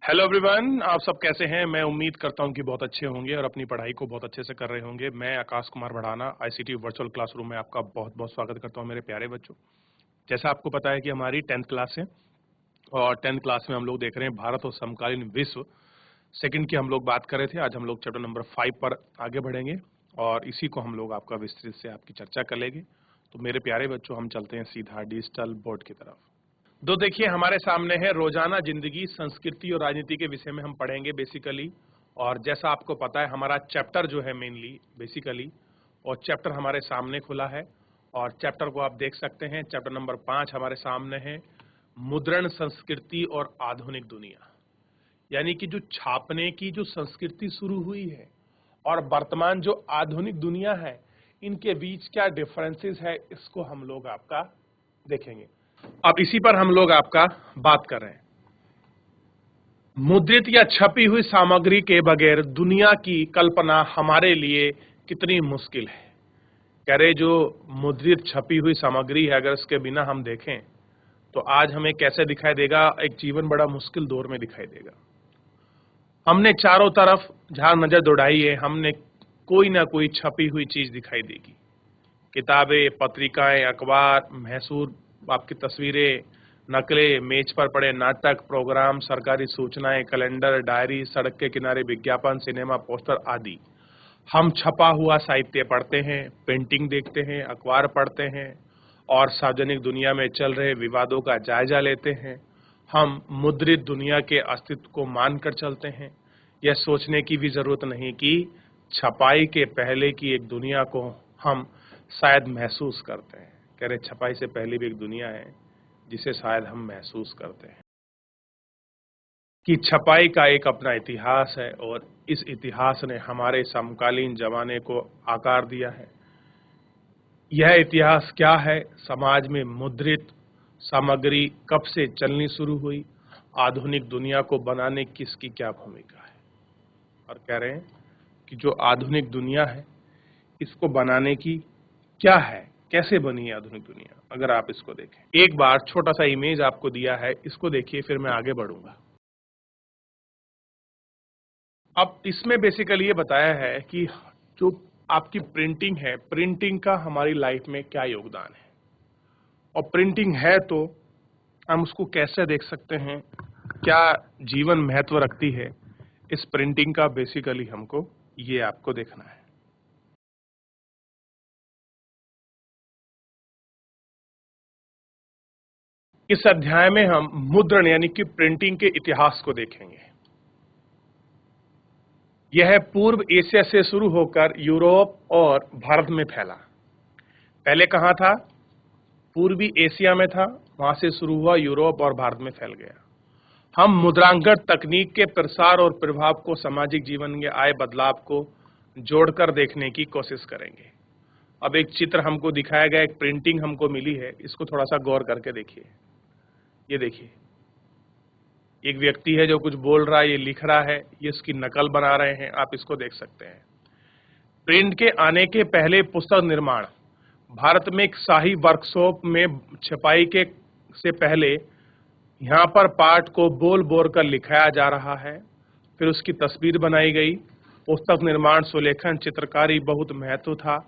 Hello everyone, आप सब कैसे हैं। मैं उम्मीद करता हूं कि बहुत अच्छे होंगे और अपनी पढ़ाई को बहुत अच्छे से कर रहे होंगे। मैं Akash Kumar Bhadana ICT virtual classroom में आपका बहुत बहुत स्वागत करता हूं मेरे प्यारे बच्चों। जैसा आपको पता है कि हमारी 10th क्लास है और 10th क्लास में हम लोग देख रहे हैं भारत और समकालीन विश्व सेकंड की हम लोग बात कर रहे थे। आज हम लोग चैप्टर नंबर 5 पर आगे बढ़ेंगे और इसी को हम लोग आपका विस्तृत से आपकी चर्चा कर लेंगे। तो मेरे प्यारे बच्चों, हम चलते हैं सीधा डिजिटल बोर्ड की तरफ। तो देखिए, हमारे सामने है रोजाना जिंदगी, संस्कृति और राजनीति के विषय में हम पढ़ेंगे बेसिकली। और जैसा आपको पता है, हमारा चैप्टर जो है मेनली बेसिकली, और चैप्टर हमारे सामने खुला है और चैप्टर को आप देख सकते हैं। चैप्टर नंबर 5 हमारे सामने है, मुद्रण संस्कृति और आधुनिक दुनिया। यानी कि जो छापने की जो संस्कृति शुरू हुई है और वर्तमान जो आधुनिक दुनिया है, इनके बीच क्या डिफरेंसेस है, इसको हम लोग आपका देखेंगे। अब इसी पर हम लोग आपका बात कर रहे हैं। मुद्रित या छपी हुई सामग्री के बगैर दुनिया की कल्पना हमारे लिए कितनी मुश्किल है। कह रहे, जो मुद्रित छपी हुई सामग्री है, अगर इसके बिना हम देखें तो आज हमें कैसे दिखाई देगा, एक जीवन बड़ा मुश्किल दौर में दिखाई देगा। हमने चारों तरफ जहां नजर दौड़ाई है, हमने कोई ना कोई छपी हुई चीज दिखाई देगी। किताबें, पत्रिकाएं, अखबार, मैसूर आपकी तस्वीरें, नकलें, मेज पर पड़े नाटक, प्रोग्राम, सरकारी सूचनाएं, कैलेंडर, डायरी, सड़क के किनारे विज्ञापन, सिनेमा पोस्टर आदि। हम छपा हुआ साहित्य पढ़ते हैं, पेंटिंग देखते हैं, अखबार पढ़ते हैं और सार्वजनिक दुनिया में चल रहे विवादों का जायजा लेते हैं। हम मुद्रित दुनिया के अस्तित्व को मानकर चलते हैं। यह सोचने की भी जरूरत नहीं कि छपाई के पहले की एक दुनिया को हम शायद महसूस करते हैं। कह रहे, छपाई से पहले भी एक दुनिया है जिसे शायद हम महसूस करते हैं कि छपाई का एक अपना इतिहास है और इस इतिहास ने हमारे समकालीन जमाने को आकार दिया है। यह इतिहास क्या है? समाज में मुद्रित सामग्री कब से चलनी शुरू हुई? आधुनिक दुनिया को बनाने की इसकी क्या भूमिका है? और कह रहे हैं कि जो आधुनिक दुनिया है, इसको बनाने की क्या है, कैसे बनी है आधुनिक दुनिया। अगर आप इसको देखें, एक बार छोटा सा इमेज आपको दिया है, इसको देखिए, फिर मैं आगे बढ़ूंगा। अब इसमें बेसिकली ये बताया है कि जो आपकी प्रिंटिंग है, प्रिंटिंग का हमारी लाइफ में क्या योगदान है, और प्रिंटिंग है तो हम उसको कैसे देख सकते हैं, क्या जीवन महत्व रखती है, इस प्रिंटिंग का बेसिकली हमको ये आपको देखना है। इस अध्याय में हम मुद्रण यानी कि प्रिंटिंग के इतिहास को देखेंगे। यह पूर्व एशिया से शुरू होकर यूरोप और भारत में फैला। पहले कहाँ था? पूर्वी एशिया में था, वहां से शुरू हुआ, यूरोप और भारत में फैल गया। हम मुद्रांकन तकनीक के प्रसार और प्रभाव को सामाजिक जीवन में आए बदलाव को जोड़कर देखने की कोशिश करेंगे। अब एक चित्र हमको दिखाया गया, एक प्रिंटिंग हमको मिली है, इसको थोड़ा सा गौर करके देखिए। ये देखिए, एक व्यक्ति है जो कुछ बोल रहा है, ये लिख रहा है, ये इसकी नकल बना रहे हैं, आप इसको देख सकते हैं। प्रिंट के आने के पहले पुस्तक निर्माण, भारत में एक शाही वर्कशॉप में छपाई के से पहले यहाँ पर पाठ को बोल बोल कर लिखाया जा रहा है, फिर उसकी तस्वीर बनाई गई। पुस्तक निर्माण, सुलेखन, चित्रकारी बहुत महत्व था।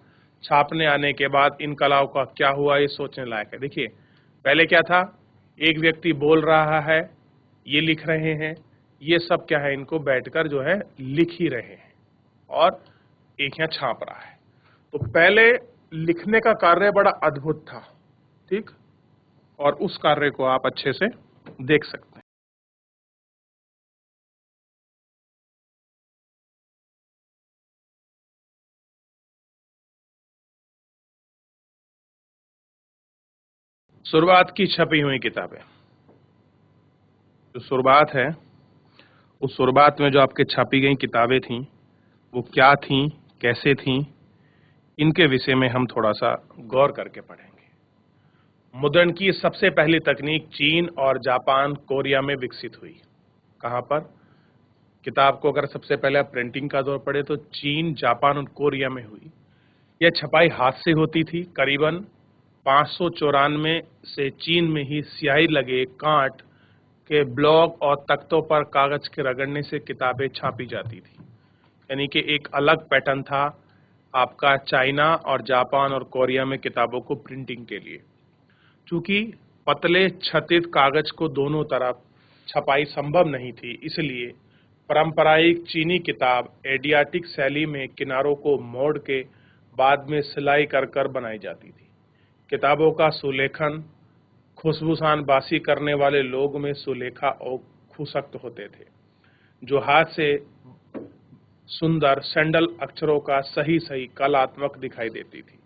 छापने आने के बाद इन कलाओं का क्या हुआ, ये सोचने लायक है। देखिए, पहले क्या था? एक व्यक्ति बोल रहा है, ये लिख रहे हैं, ये सब क्या है, इनको बैठकर जो है लिख ही रहे हैं और एक यहाँ छाप रहा है। तो पहले लिखने का कार्य बड़ा अद्भुत था, ठीक, और उस कार्य को आप अच्छे से देख सकते हैं। शुरुआत की छपी हुई किताबें, जो शुरुआत है, उस शुरुआत में जो आपके छपी गई किताबें थीं, वो क्या थीं, कैसे थीं, इनके विषय में हम थोड़ा सा गौर करके पढ़ेंगे। मुद्रण की सबसे पहली तकनीक चीन और जापान, कोरिया में विकसित हुई। कहाँ पर? किताब को अगर सबसे पहले आप प्रिंटिंग का दौर पढ़े तो चीन, जापान और कोरिया में हुई। यह छपाई हाथ से होती थी। करीबन 594 से चीन में ही स्याही लगे कांट के ब्लॉक और तख्तों पर कागज के रगड़ने से किताबें छापी जाती थी। यानी कि एक अलग पैटर्न था आपका चाइना और जापान और कोरिया में किताबों को प्रिंटिंग के लिए। चूंकि पतले छतित कागज को दोनों तरफ छपाई संभव नहीं थी, इसलिए पारंपरिक चीनी किताब एडियाटिक शैली में किनारों को मोड़ के बाद में सिलाई कर कर बनाई जाती थी। किताबों का सुलेखन खुशबूसान बासी करने वाले लोग में सुलेखा और खुशक्त होते थे, जो हाथ से सुंदर सैंडल अक्षरों का सही सही कलात्मक दिखाई देती थी।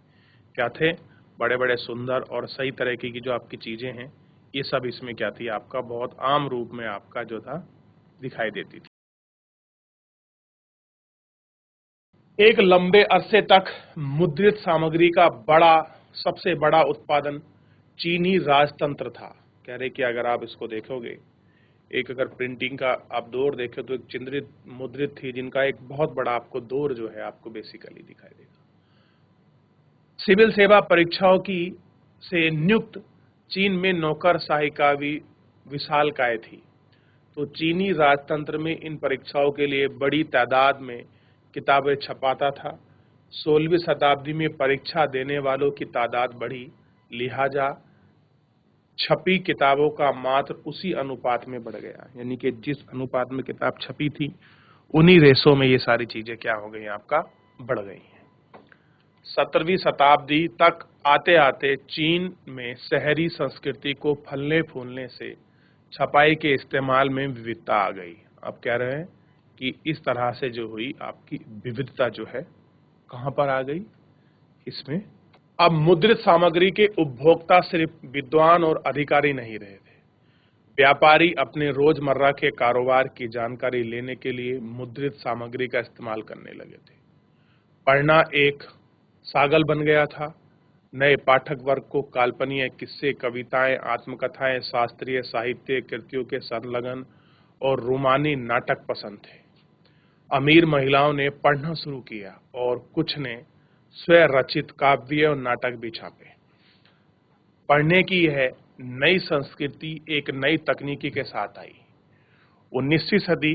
क्या थे? बड़े बड़े सुंदर और सही तरीके की जो आपकी चीजें हैं, ये सब इसमें क्या थी? आपका बहुत आम रूप में आपका जो था दिखाई देती थी। एक लंबे अरसे तक मुद्रित सामग्री का सबसे बड़ा उत्पादन चीनी राजतंत्र था। कह रहे कि अगर आप इसको देखोगे, एक अगर प्रिंटिंग का आप दौर देखें तो एक चिन्हित मुद्रित थी, जिनका एक बहुत बड़ा आपको दौर जो है आपको बेसिकली दिखाई देगा। सिविल सेवा परीक्षाओं की से नियुक्त चीन में नौकरशाही का भी विशालकाय थी। तो चीनी राजतंत्र में इन परीक्षाओं के लिए बड़ी तादाद में किताबें छपाता था। 16वीं शताब्दी में परीक्षा देने वालों की तादाद बढ़ी, लिहाजा छपी किताबों का मात्र उसी अनुपात में बढ़ गया। यानी कि जिस अनुपात में किताब छपी थी, उन्हीं रेशों में ये सारी चीजें क्या हो गई? आपका बढ़ गई हैं। 17वीं शताब्दी तक आते आते चीन में शहरी संस्कृति को फलने फूलने से छपाई के इस्तेमाल में विविधता आ गई। अब कह रहे हैं कि इस तरह से जो हुई आपकी विविधता जो है कहां पर आ गई? इसमें अब मुद्रित सामग्री के उपभोक्ता सिर्फ विद्वान और अधिकारी नहीं रहे थे। व्यापारी अपने रोजमर्रा के कारोबार की जानकारी लेने के लिए मुद्रित सामग्री का इस्तेमाल करने लगे थे। पढ़ना एक सागल बन गया था। नए पाठक वर्ग को काल्पनिक किस्से, कविताएं, आत्मकथाएं, शास्त्रीय साहित्य कृतियों के संलग्न और रोमानी नाटक पसंद थे। अमीर महिलाओं ने पढ़ना शुरू किया और कुछ ने स्वरचित काव्य और नाटक भी छापे। पढ़ने की यह नई संस्कृति एक नई तकनीकी के साथ आई। 19वीं सदी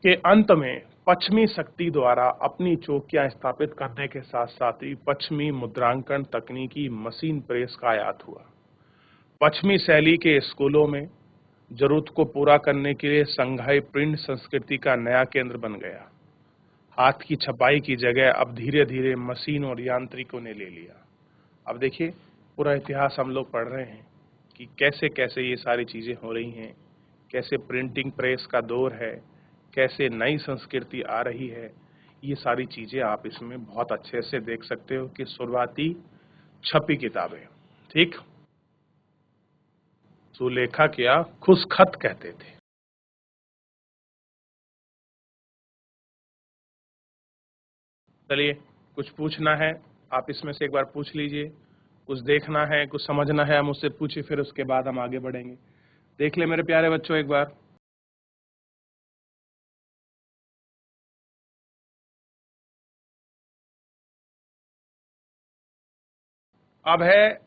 के अंत में पश्चिमी शक्ति द्वारा अपनी चौकियां स्थापित करने के साथ साथ ही पश्चिमी मुद्रांकन तकनीकी मशीन प्रेस का आयात हुआ। पश्चिमी शैली के स्कूलों में जरूरत को पूरा करने के लिए संघाई प्रिंट संस्कृति का नया केंद्र बन गया। हाथ की छपाई की जगह अब धीरे धीरे मशीन और यांत्रिकों ने ले लिया। अब देखिए, पूरा इतिहास हम लोग पढ़ रहे हैं कि कैसे कैसे ये सारी चीजें हो रही हैं, कैसे प्रिंटिंग प्रेस का दौर है, कैसे नई संस्कृति आ रही है। ये सारी चीजें आप इसमें बहुत अच्छे से देख सकते हो कि शुरुआती छपी किताबें, ठीक, सुलेखक या खुशखत कहते थे। चलिए, कुछ पूछना है आप इसमें से एक बार पूछ लीजिए। कुछ देखना है, कुछ समझना है, मुझसे पूछिए, फिर उसके बाद हम आगे बढ़ेंगे। देख ले मेरे प्यारे बच्चों एक बार। अब है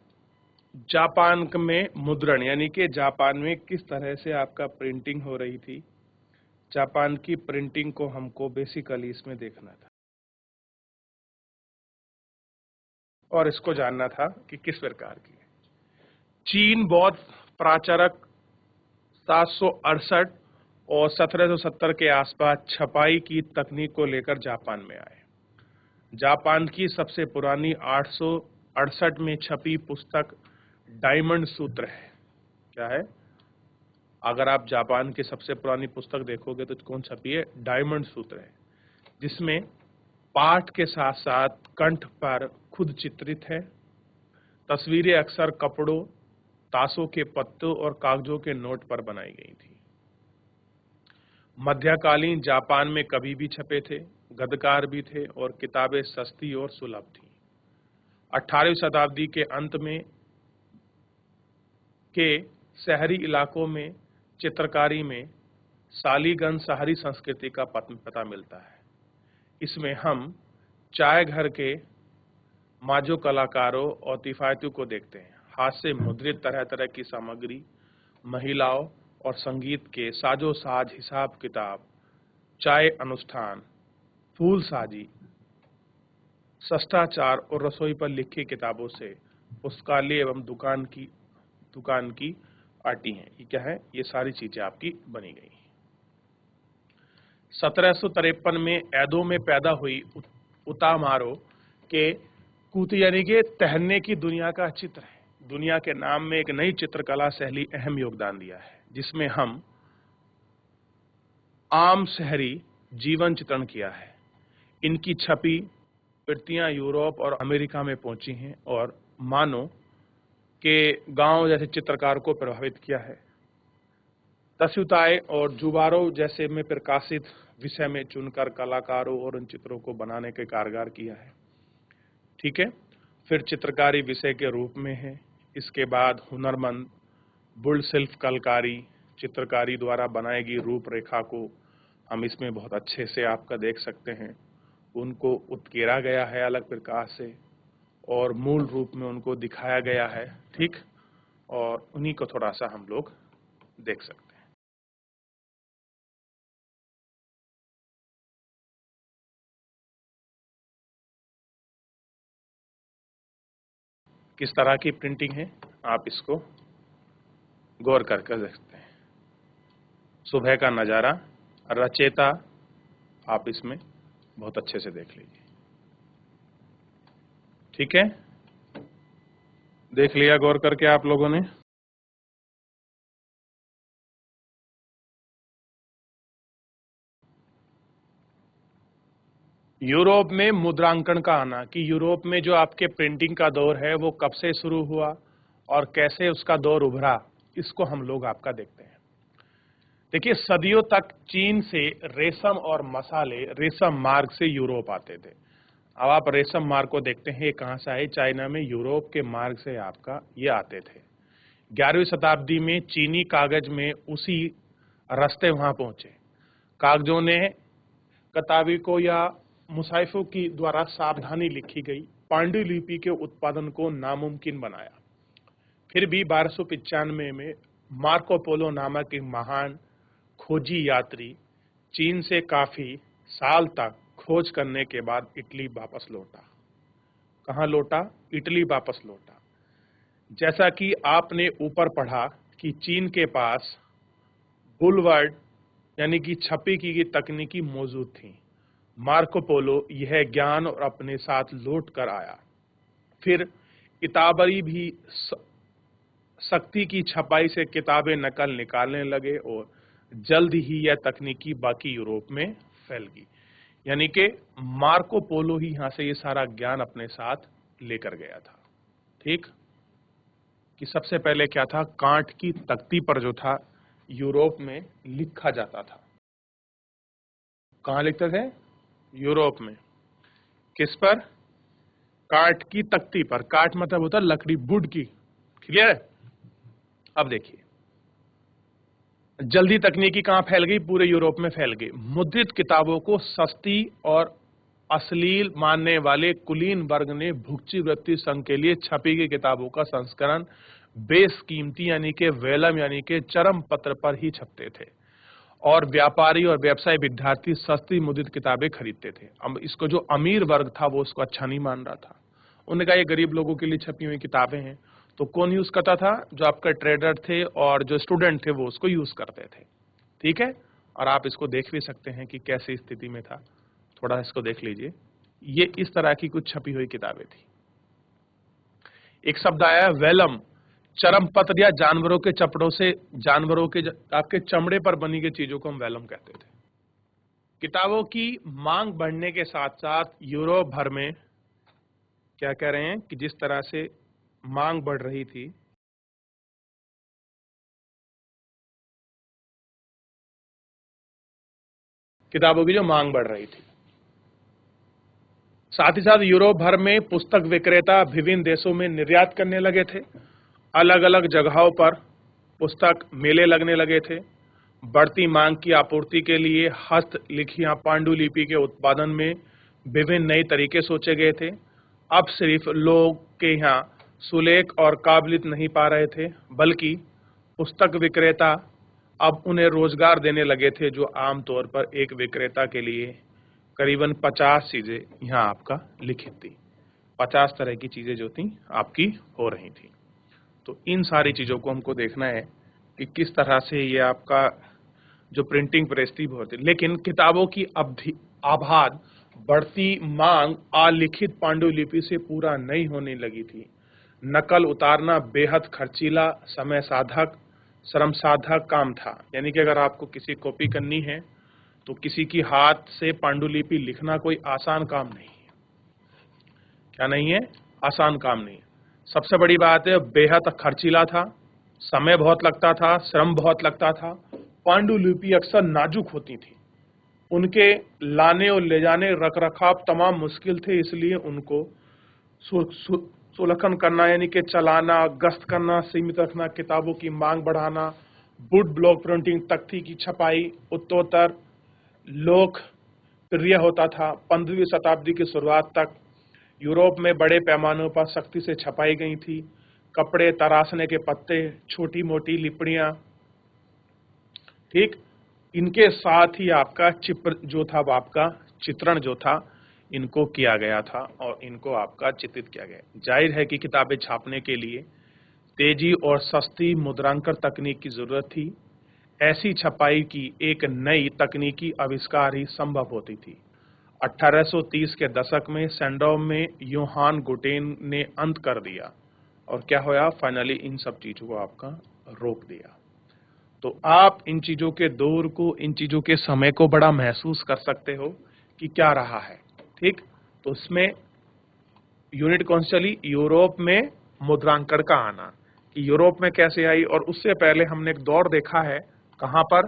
जापान में मुद्रण, यानी कि जापान में किस तरह से आपका प्रिंटिंग हो रही थी। जापान की प्रिंटिंग को हमको बेसिकली इसमें देखना था और इसको जानना था कि किस प्रकार की है। चीन बौद्ध प्राचारक 768 और 1770 के आसपास छपाई की तकनीक को लेकर जापान में आए। जापान की सबसे पुरानी 868 में छपी पुस्तक डायमंड सूत्र है। क्या है? अगर आप जापान की सबसे पुरानी पुस्तक देखोगे तो कौन छपी है? डायमंड सूत्र है, जिसमें पाठ के साथ साथ कंठ पर खुद चित्रित है। तस्वीरें अक्सर कपड़ों, ताशों के पत्तों और कागजों के नोट पर बनाई गई थी। मध्यकालीन जापान में कवि भी छपे थे, गद्यकार भी थे और किताबें सस्ती और सुलभ थी। 18वीं शताब्दी के अंत में के शहरी इलाकों में चित्रकारी में शालीगंज शहरी संस्कृति का पता मिलता है। इसमें हम चाय घर के माजो कलाकारों और तिफायतों को देखते हैं। हाथ से मुद्रित तरह तरह की सामग्री, महिलाओं और संगीत के साजो साज, हिसाब किताब, चाय अनुष्ठान, फूल साजी, शिष्टाचार और रसोई पर लिखी किताबों से पुस्तकालय एवं दुकान की आटी हैं। ये क्या है? ये सारी चीजें आपकी बनी गई। 1753 में एदो में पैदा हुई उतामारो के कूती यानी कि तैरने की दुनिया का चित्र है। दुनिया के नाम में एक नई चित्रकला शैली अहम योगदान दिया है, जिसमें हम आम शहरी जीवन चित्रण किया है। इनकी छपी कृतियां यूरोप और अमेरिका में पहुंची हैं और मानो के गांव जैसे चित्रकार को प्रभावित किया है। तस्युताए और जुबारो जैसे में प्रकाशित विषय में चुनकर कलाकारों और उन चित्रों को बनाने के कारगर किया है। ठीक है, फिर चित्रकारी विषय के रूप में है। इसके बाद हुनरमंद बुल शिल्प कलकारी, चित्रकारी द्वारा बनाई गई रूपरेखा को हम इसमें बहुत अच्छे से आपका देख सकते हैं। उनको उत्केरा गया है अलग प्रकार से और मूल रूप में उनको दिखाया गया है। ठीक, और उन्हीं को थोड़ा सा हम लोग देख सकते हैं। किस तरह की प्रिंटिंग है आप इसको गौर करके देखते हैं। सुबह का नज़ारा, रचेता आप इसमें बहुत अच्छे से देख लीजिए। ठीक है, देख लिया गौर करके आप लोगों ने। यूरोप में मुद्रांकन का आना, कि यूरोप में जो आपके प्रिंटिंग का दौर है वो कब से शुरू हुआ और कैसे उसका दौर उभरा, इसको हम लोग आपका देखते हैं। देखिए, सदियों तक चीन से रेशम और मसाले रेशम मार्ग से यूरोप आते थे। अब आप रेशम मार्ग को देखते हैं, ये कहाँ से आए? चाइना में यूरोप के मार्ग से आपका ये आते थे। 11वीं शताब्दी में चीनी कागज में उसी रास्ते वहां पहुंचे। कागजों ने कताबी या मुसाइफों की द्वारा सावधानी लिखी गई पांडुलिपि के उत्पादन को नामुमकिन बनाया। फिर भी 1295 में मार्को पोलो नामक एक महान खोजी यात्री चीन से काफी साल तक खोज करने के बाद इटली वापस लौटा। कहाँ लौटा? इटली वापस लौटा। जैसा कि आपने ऊपर पढ़ा कि चीन के पास बुलवर्ड यानी कि छपी की तकनीकी मौजूद थी। मार्को पोलो यह ज्ञान और अपने साथ लौट कर आया। फिर इताबरी भी शक्ति की छपाई से किताबें नकल निकालने लगे और जल्द ही यह तकनीकी बाकी यूरोप में फैल गई। यानी कि मार्को पोलो ही यहां से ये सारा ज्ञान अपने साथ लेकर गया था। ठीक, कि सबसे पहले क्या था? कांट की तख्ती पर जो था यूरोप में लिखा जाता था। कहां लिखते थे? यूरोप में। किस पर? काठ की तख्ती पर। काठ मतलब होता है लकड़ी, वुड की। क्लियर है? अब देखिए, जल्दी तकनीकी कहां फैल गई? पूरे यूरोप में फैल गई। मुद्रित किताबों को सस्ती और अश्लील मानने वाले कुलीन वर्ग ने भुक्ची वृत्ति संघ के लिए छपी गई किताबों का संस्करण बेशकीमती यानी कि वेलम यानी कि चरम पत्र पर ही छपते थे और व्यापारी और व्यवसाय विद्यार्थी सस्ती मुद्रित किताबें खरीदते थे। अब इसको जो अमीर वर्ग था वो उसको अच्छा नहीं मान रहा था। उन्होंने कहा ये गरीब लोगों के लिए छपी हुई किताबें हैं। तो कौन यूज करता था? जो आपका ट्रेडर थे और जो स्टूडेंट थे वो उसको यूज करते थे। ठीक है, और आप इसको देख भी सकते हैं कि कैसी स्थिति में था। थोड़ा इसको देख लीजिए। ये इस तरह की कुछ छपी हुई किताबें थी। एक शब्द आया वेलम, चरम पत्र या जानवरों के चपड़ों से, जानवरों के आपके चमड़े पर बनी गई चीजों को हम वेलम कहते थे। किताबों की मांग बढ़ने के साथ साथ यूरोप भर में क्या कह रहे हैं कि जिस तरह से मांग बढ़ रही थी, किताबों की जो मांग बढ़ रही थी, साथ ही साथ यूरोप भर में पुस्तक विक्रेता विभिन्न देशों में निर्यात करने लगे थे। अलग अलग जगहों पर पुस्तक मेले लगने लगे थे। बढ़ती मांग की आपूर्ति के लिए हस्तलिखी या पांडुलिपि के उत्पादन में विभिन्न नए तरीके सोचे गए थे। अब सिर्फ लोग के यहाँ सुलेख और काबिलियत नहीं पा रहे थे, बल्कि पुस्तक विक्रेता अब उन्हें रोजगार देने लगे थे, जो आमतौर पर एक विक्रेता के लिए करीबन 50 चीजें यहाँ आपका लिखित थी। 50 तरह की चीजें जो थी आपकी हो रही थी। तो इन सारी चीजों को हमको देखना है कि किस तरह से ये आपका जो प्रिंटिंग प्रेस थी बहुत थी। लेकिन किताबों की अवधि आबाद बढ़ती मांग अलिखित पांडुलिपि से पूरा नहीं होने लगी थी। नकल उतारना बेहद खर्चीला, समय साधक, श्रम साधक काम था। यानी कि अगर आपको किसी कॉपी करनी है तो किसी की हाथ से पांडुलिपि लिखना कोई आसान काम नहीं है। क्या नहीं है? आसान काम नहीं है। सबसे बड़ी बात है, बेहद खर्चीला था, समय बहुत लगता था, श्रम बहुत लगता था। पांडुलिपि अक्सर नाजुक होती थी, उनके लाने और ले जाने, रख रखाव तमाम मुश्किल थे, इसलिए उनको सुलखन करना यानी कि चलाना, गश्त करना, सीमित रखना, किताबों की मांग बढ़ाना, वुड ब्लॉक प्रिंटिंग, तख्ती की छपाई उत्तरोत्तर लोकप्रिय होता था। 15वीं शताब्दी की शुरुआत तक यूरोप में बड़े पैमानों पर सख्ती से छपाई गई थी। कपड़े, तराशने के पत्ते, छोटी मोटी लिपड़ियां, ठीक, इनके साथ ही आपका चित्र जो था, आपका चित्रण जो था, इनको किया गया था और इनको आपका चित्रित किया गया। जाहिर है कि किताबें छापने के लिए तेजी और सस्ती मुद्रांकन तकनीक की जरूरत थी। ऐसी छपाई की एक नई तकनीकी आविष्कार ही संभव होती थी। 1830 के दशक में सैंडोव में योहान गुटेन ने अंत कर दिया और क्या होया, फाइनली इन सब चीजों को आपका रोक दिया। तो आप इन चीजों के दौर को, इन चीजों के समय को बड़ा महसूस कर सकते हो कि क्या रहा है। ठीक, तो इसमें यूनिट कौन सी चली? यूरोप में मुद्रांकन का आना, कि यूरोप में कैसे आई। और उससे पहले हमने एक दौर देखा है, कहां पर?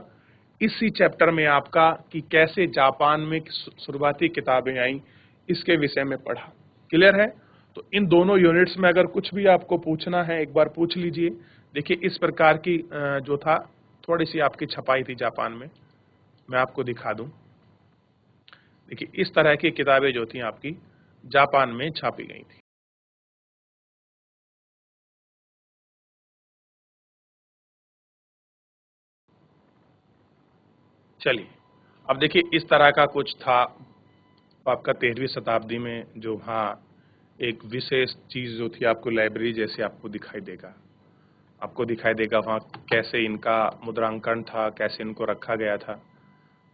इसी चैप्टर में आपका, कि कैसे जापान में शुरुआती किताबें आई, इसके विषय में पढ़ा। क्लियर है? तो इन दोनों यूनिट्स में अगर कुछ भी आपको पूछना है, एक बार पूछ लीजिए। देखिए, इस प्रकार की जो था, थोड़ी सी आपकी छपाई थी जापान में, मैं आपको दिखा दूं। देखिए, इस तरह की किताबें जो थी आपकी जापान में छापी गई थी। चलिए, अब देखिए, इस तरह का कुछ था आपका 13वीं शताब्दी में, जो हाँ एक विशेष चीज जो थी आपको लाइब्रेरी जैसे आपको दिखाई देगा। आपको दिखाई देगा वहाँ कैसे इनका मुद्रांकन था, कैसे इनको रखा गया था।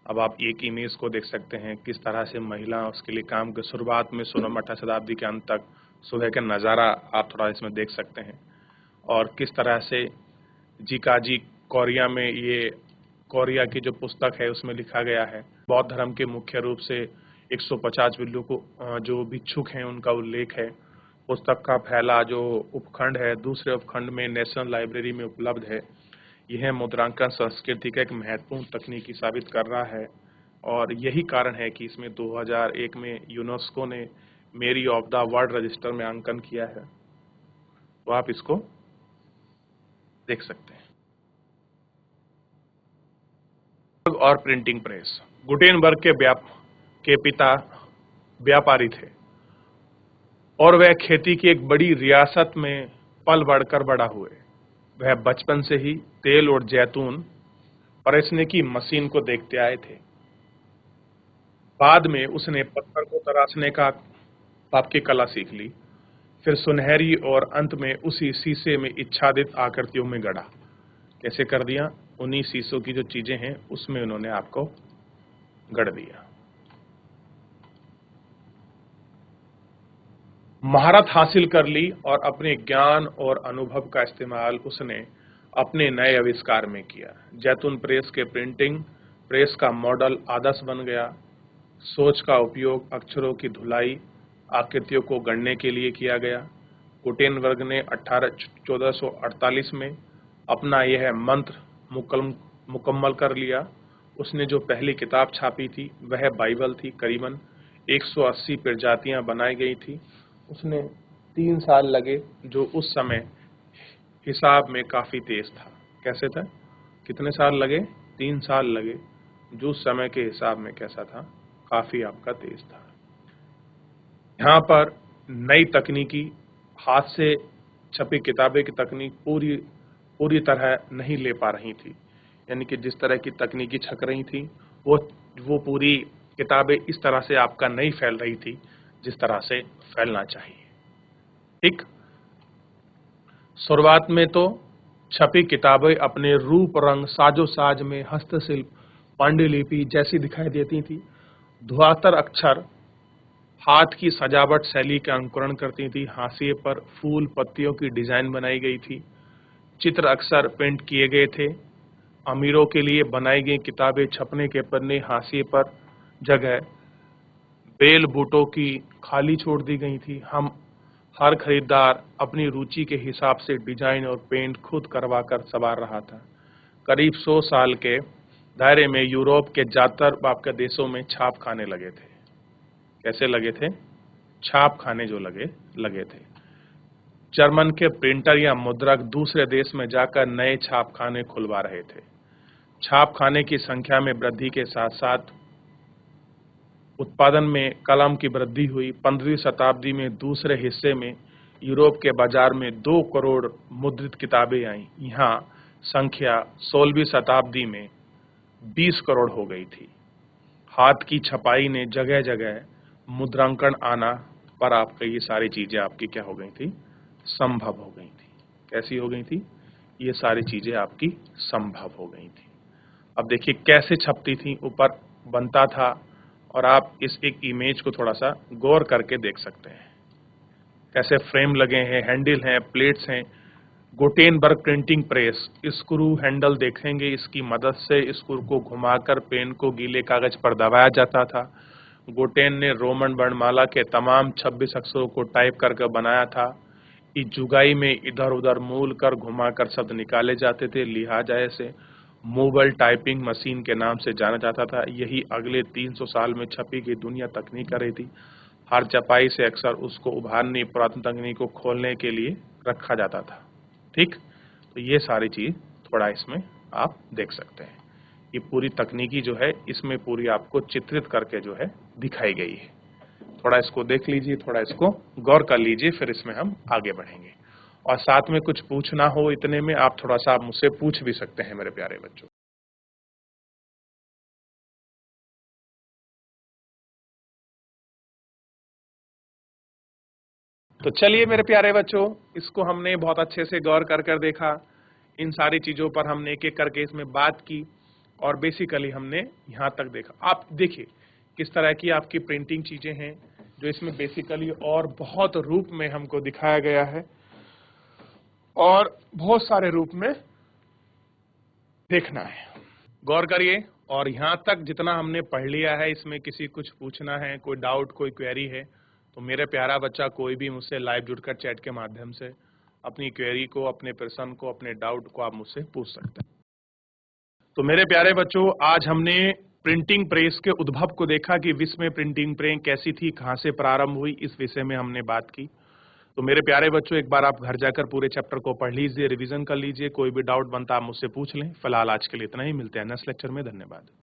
अब आप एक इमेज को देख सकते हैं, किस तरह से महिला उसके लिए काम के शुरुआत में 16वीं शताब्दी के अंत तक सुबह का नज़ारा आप थोड़ा इसमें देख सकते हैं। और किस तरह से जीकाजी कोरिया में, ये कोरिया की जो पुस्तक है उसमें लिखा गया है, बौद्ध धर्म के मुख्य रूप से 150 बिल्लू को जो भिक्षुक हैं उनका उल्लेख है। पुस्तक का फैला जो उपखंड है, दूसरे उपखंड में नेशनल लाइब्रेरी में उपलब्ध है। यह मुद्रांकन संस्कृति का एक महत्वपूर्ण तकनीकी साबित कर रहा है और यही कारण है कि इसमें 2001 में यूनेस्को ने मेरी ऑफ द वर्ल्ड रजिस्टर में अंकन किया है। तो आप इसको देख सकते हैं। और प्रिंटिंग प्रेस, गुटेनबर्ग के पिता व्यापारी थे और वह खेती की एक बड़ी रियासत में पल बढ़कर बड़ा हुए। वह बचपन से ही तेल और जैतून परेसने की मशीन को देखते आए थे। बाद में उसने पत्थर को तराशने का आपकी कला सीख ली, फिर सुनहरी और अंत में उसी शीशे में इच्छादित आकृतियों में गढ़ा। कैसे कर दिया? उन्हीं शीशों की जो चीजें हैं उसमें उन्होंने आपको गढ़ दिया। महारत हासिल कर ली और अपने ज्ञान और अनुभव का इस्तेमाल उसने अपने नए आविष्कार में किया। जैतून प्रेस के प्रिंटिंग प्रेस का मॉडल आदर्श बन गया। सोच का उपयोग अक्षरों की धुलाई, आकृतियों को गढ़ने के लिए किया गया। गुटेनबर्ग ने 1448 में अपना यह मंत्र मुकम्मल कर लिया। उसने जो पहली किताब छापी थी वह बाइबल थी। करीबन 180 प्रजातियां बनाई गई थी। उसने 3 साल लगे, जो उस समय हिसाब में काफी तेज था। कैसे था? कितने साल लगे? 3 साल लगे, जो उस समय के हिसाब में कैसा था? काफी आपका तेज था। यहाँ पर नई तकनीकी, हाथ से छपी किताबें की तकनीक पूरी तरह नहीं ले पा रही थी। यानी कि जिस तरह की तकनीकी छक रही थी वो पूरी किताबें इस तरह से आपका नहीं फैल रही थी जिस तरह से फैलना चाहिए। ठीक, शुरुआत में तो छपी किताबें अपने रूप रंग साजो साज में हस्तशिल्प पांडुलिपि जैसी दिखाई देती थी। धुआंतर अक्षर हाथ की सजावट शैली का अनुकरण करती थी। हाशिए पर फूल पत्तियों की डिजाइन बनाई गई थी। चित्र अक्सर पेंट किए गए थे। अमीरों के लिए बनाई गई किताबें छपने के पन्ने हाशिए पर जगह बेल बूटों की खाली छोड़ दी गई थी। हम हर खरीदार अपनी रुचि के हिसाब से डिजाइन और पेंट खुद करवा कर संवार रहा था। करीब 100 साल के दायरे में यूरोप के ज्यादातर आपके देशों में छाप खाने लगे थे। कैसे लगे थे? छाप खाने जो लगे थे। जर्मन के प्रिंटर या मुद्रक दूसरे देश में जाकर नए छाप खाने खुलवा रहे थे। छाप खाने की संख्या में वृद्धि के साथ साथ उत्पादन में कलम की वृद्धि हुई। 15वीं शताब्दी में दूसरे हिस्से में यूरोप के बाजार में 2 करोड़ मुद्रित किताबें आईं। यहाँ संख्या 16वीं शताब्दी में 20 करोड़ हो गई थी। हाथ की छपाई ने जगह जगह मुद्रांकन आना पर आपके ये सारी चीजें आपकी क्या हो गई थी? संभव हो गई थी। कैसी हो गई थी? ये सारी चीजें आपकी संभव हो गई थी। अब देखिए कैसे छपती थी, ऊपर बनता था और आप इस एक इमेज को थोड़ा सा गौर करके देख सकते हैं। कैसे फ्रेम लगे हैं, हैंडल हैं, प्लेट्स हैं। Gutenberg printing press, screw handle देखेंगे, इसकी मदद से स्क्रू को घुमाकर पेन को गीले कागज पर दबाया जाता था। गुटेन ने रोमन वर्णमाला के तमाम 26 अक्षरों को टाइप करके बनाया था। इस जुगाई में इधर उधर मूल कर घुमाकर शब्द निकाले जाते थे, लिहाजा इसे मूवेबल टाइपिंग मशीन के नाम से जाना जाता था। यही अगले 300 साल में छपी गई दुनिया तकनीक कर रही थी। हर छपाई से अक्सर उसको उभारने, पुरातन तकनीक को खोलने के लिए रखा जाता था। ठीक, तो ये सारी चीज थोड़ा इसमें आप देख सकते हैं। ये पूरी तकनीकी जो है इसमें पूरी आपको चित्रित करके जो है दिखाई गई है। थोड़ा इसको देख लीजिए, थोड़ा इसको गौर कर लीजिए, फिर इसमें हम आगे बढ़ेंगे। और साथ में कुछ पूछना हो इतने में आप थोड़ा सा मुझसे पूछ भी सकते हैं मेरे प्यारे बच्चों। तो चलिए मेरे प्यारे बच्चों, इसको हमने बहुत अच्छे से गौर कर देखा। इन सारी चीजों पर हमने एक एक करके इसमें बात की और बेसिकली हमने यहाँ तक देखा। आप देखिए किस तरह की आपकी प्रिंटिंग चीजें हैं जो इसमें बेसिकली और बहुत रूप में हमको दिखाया गया है और बहुत सारे रूप में देखना है। गौर करिए और यहाँ तक जितना हमने पढ़ लिया है, इसमें किसी कुछ पूछना है, कोई डाउट, कोई क्वेरी है तो मेरे प्यारा बच्चा कोई भी मुझसे लाइव जुड़कर चैट के माध्यम से अपनी क्वेरी को, अपने प्रश्न को, अपने डाउट को आप मुझसे पूछ सकते हैं। तो मेरे प्यारे बच्चों, आज हमने प्रिंटिंग प्रेस के उद्भव को देखा कि विश्व में प्रिंटिंग प्रेस कैसी थी, कहां से प्रारंभ हुई, इस विषय में हमने बात की। तो मेरे प्यारे बच्चों, एक बार आप घर जाकर पूरे चैप्टर को पढ़ लीजिए, रिवीजन कर लीजिए। कोई भी डाउट बनता आप मुझसे पूछ लें। फिलहाल आज के लिए इतना ही, मिलते हैं नेक्स्ट लेक्चर में। धन्यवाद।